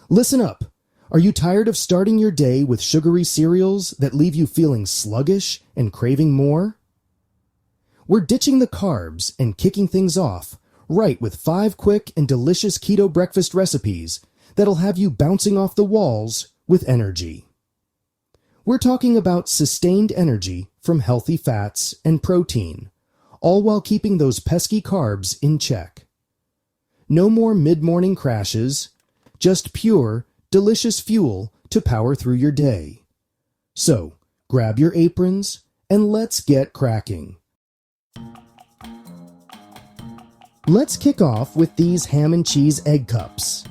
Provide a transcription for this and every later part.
Listen up! Are you tired of starting your day with sugary cereals that leave you feeling sluggish and craving more? We're ditching the carbs and kicking things off right with 5 quick and delicious keto breakfast recipes that'll have you bouncing off the walls with energy. We're talking about sustained energy from healthy fats and protein, all while keeping those pesky carbs in check. No more mid-morning crashes, just pure, delicious fuel to power through your day. So, grab your aprons and let's get cracking. Let's kick off with these ham and cheese egg cups.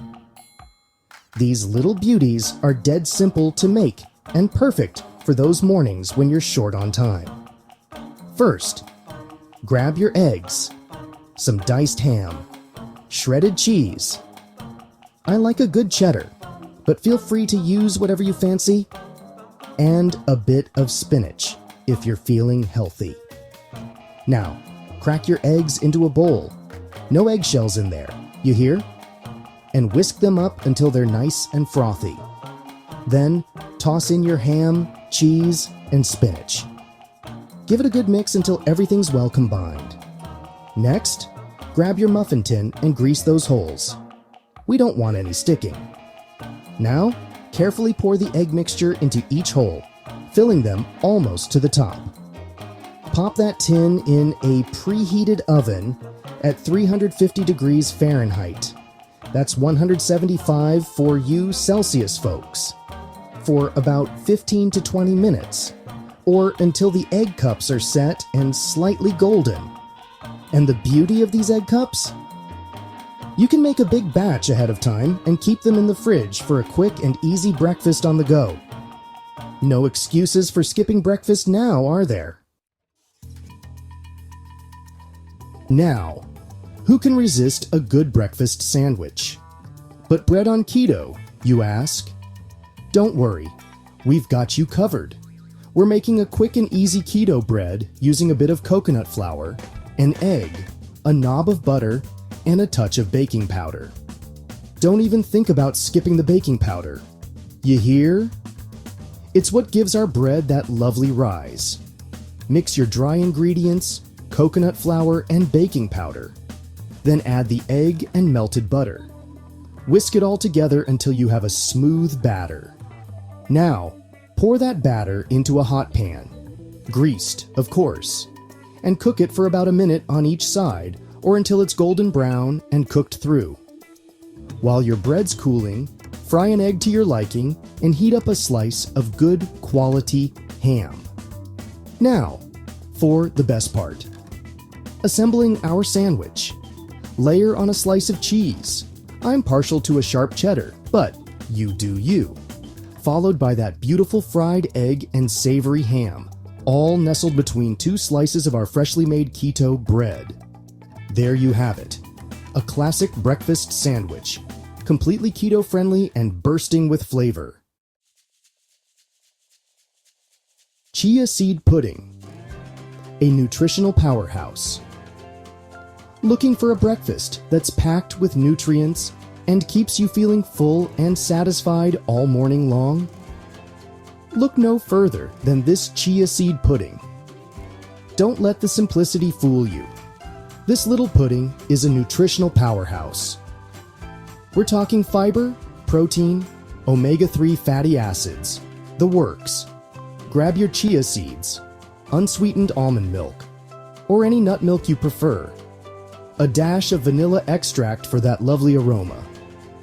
These little beauties are dead simple to make and perfect for those mornings when you're short on time. First, grab your eggs, some diced ham, shredded cheese. I like a good cheddar, but feel free to use whatever you fancy, and a bit of spinach if you're feeling healthy. Now, crack your eggs into a bowl. No eggshells in there, you hear? And whisk them up until they're nice and frothy. Then, toss in your ham, cheese, and spinach. Give it a good mix until everything's well combined. Next, grab your muffin tin and grease those holes. We don't want any sticking. Now, carefully pour the egg mixture into each hole, filling them almost to the top. Pop that tin in a preheated oven at 350 degrees Fahrenheit. That's 175 for you Celsius folks, for about 15 to 20 minutes, or until the egg cups are set and slightly golden. And the beauty of these egg cups? You can make a big batch ahead of time and keep them in the fridge for a quick and easy breakfast on the go. No excuses for skipping breakfast now, are there? Now, who can resist a good breakfast sandwich? But bread on keto, you ask? Don't worry, we've got you covered. We're making a quick and easy keto bread using a bit of coconut flour, an egg, a knob of butter, and a touch of baking powder. Don't even think about skipping the baking powder. You hear? It's what gives our bread that lovely rise. Mix your dry ingredients, coconut flour, and baking powder. Then add the egg and melted butter. Whisk it all together until you have a smooth batter. Now, pour that batter into a hot pan, greased, of course, and cook it for about a minute on each side or until it's golden brown and cooked through. While your bread's cooling, fry an egg to your liking and heat up a slice of good quality ham. Now, for the best part. Assembling our sandwich. Layer on a slice of cheese. I'm partial to a sharp cheddar, but you do you. Followed by that beautiful fried egg and savory ham, all nestled between 2 slices of our freshly made keto bread. There you have it. A classic breakfast sandwich, completely keto-friendly and bursting with flavor. Chia seed pudding. A nutritional powerhouse. Looking for a breakfast that's packed with nutrients and keeps you feeling full and satisfied all morning long? Look no further than this chia seed pudding. Don't let the simplicity fool you. This little pudding is a nutritional powerhouse. We're talking fiber, protein, omega-3 fatty acids, the works. Grab your chia seeds, unsweetened almond milk, or any nut milk you prefer. A dash of vanilla extract for that lovely aroma,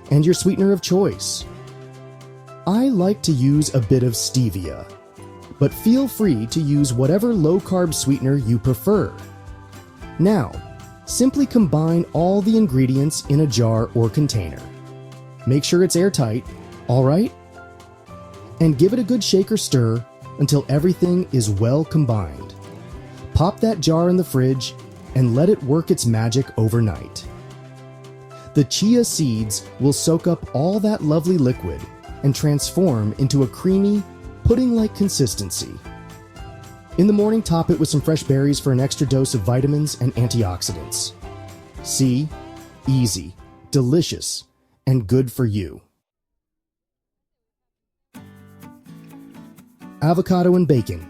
and your sweetener of choice. I like to use a bit of stevia, but feel free to use whatever low-carb sweetener you prefer. Now, simply combine all the ingredients in a jar or container. Make sure it's airtight, all right? And give it a good shake or stir until everything is well combined. Pop that jar in the fridge and let it work its magic overnight. The chia seeds will soak up all that lovely liquid and transform into a creamy, pudding-like consistency. In the morning, top it with some fresh berries for an extra dose of vitamins and antioxidants. See? Easy, delicious, and good for you. avocado and bacon.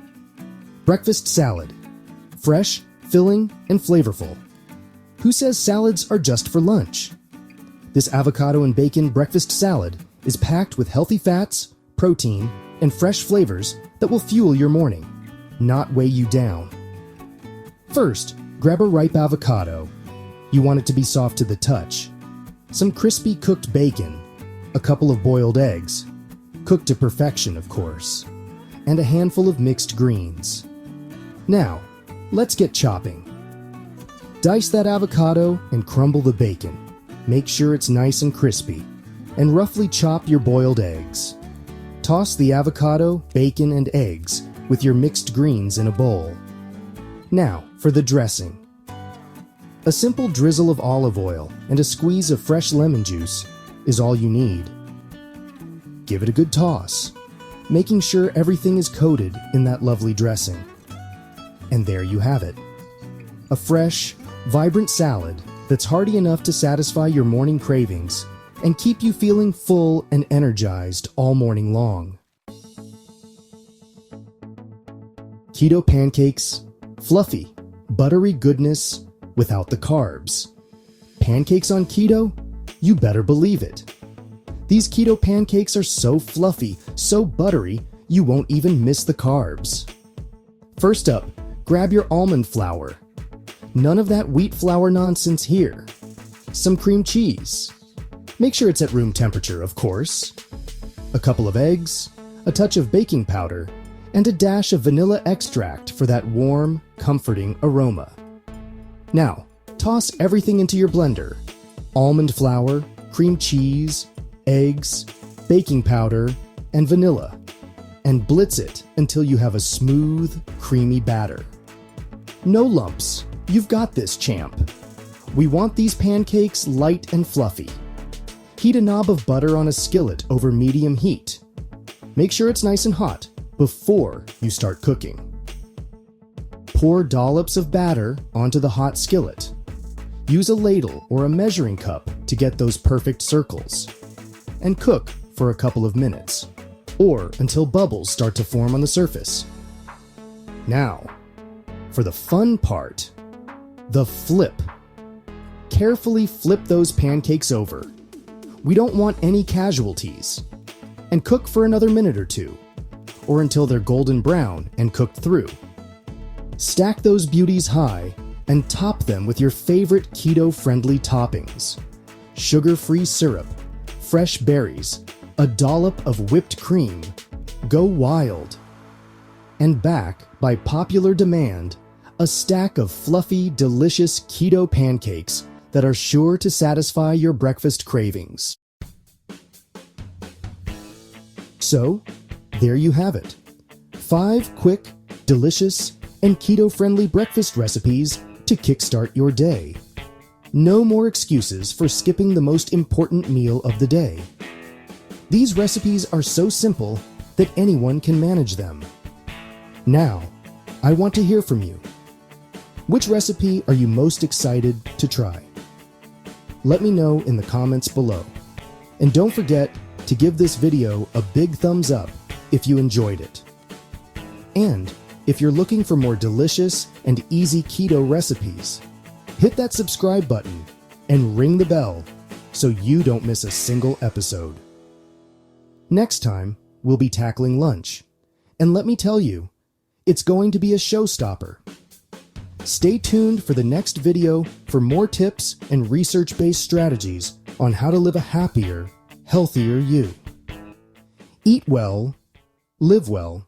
Breakfast salad. Fresh, filling, and flavorful. Who says salads are just for lunch? This avocado and bacon breakfast salad is packed with healthy fats, protein, and fresh flavors that will fuel your morning, not weigh you down. First, grab a ripe avocado. You want it to be soft to the touch. Some crispy cooked bacon, a couple of boiled eggs, cooked to perfection, of course, and a handful of mixed greens. Now, let's get chopping. Dice that avocado and crumble the bacon. Make sure it's nice and crispy, and roughly chop your boiled eggs. Toss the avocado, bacon, and eggs with your mixed greens in a bowl. Now, for the dressing. A simple drizzle of olive oil and a squeeze of fresh lemon juice is all you need. Give it a good toss, making sure everything is coated in that lovely dressing. And there you have it. A fresh, vibrant salad that's hearty enough to satisfy your morning cravings and keep you feeling full and energized all morning long. Keto pancakes, fluffy, buttery goodness without the carbs. Pancakes on keto? You better believe it. These keto pancakes are so fluffy, so buttery, you won't even miss the carbs. First up, grab your almond flour. None of that wheat flour nonsense here. Some cream cheese. Make sure it's at room temperature, of course. A couple of eggs, a touch of baking powder, and a dash of vanilla extract for that warm, comforting aroma. Now, toss everything into your blender. Almond flour, cream cheese, eggs, baking powder, and vanilla. And blitz it until you have a smooth, creamy batter. No lumps. You've got this, champ. We want these pancakes light and fluffy. Heat a knob of butter on a skillet over medium heat. Make sure it's nice and hot before you start cooking. Pour dollops of batter onto the hot skillet. Use a ladle or a measuring cup to get those perfect circles. And cook for a couple of minutes, or until bubbles start to form on the surface. Now, for the fun part, the flip. Carefully flip those pancakes over. We don't want any casualties. And cook for another minute or two, or until they're golden brown and cooked through. Stack those beauties high and top them with your favorite keto-friendly toppings. Sugar-free syrup, fresh berries, a dollop of whipped cream. Go wild. And back, by popular demand, a stack of fluffy, delicious keto pancakes that are sure to satisfy your breakfast cravings. So, there you have it. 5 quick, delicious, and keto-friendly breakfast recipes to kickstart your day. No more excuses for skipping the most important meal of the day. These recipes are so simple that anyone can manage them. Now, I want to hear from you. Which recipe are you most excited to try? Let me know in the comments below. And don't forget to give this video a big thumbs up if you enjoyed it. And if you're looking for more delicious and easy keto recipes, hit that subscribe button and ring the bell so you don't miss a single episode. Next time, we'll be tackling lunch. And let me tell you, it's going to be a showstopper. Stay tuned for the next video for more tips and research-based strategies on how to live a happier, healthier you. Eat well, live well,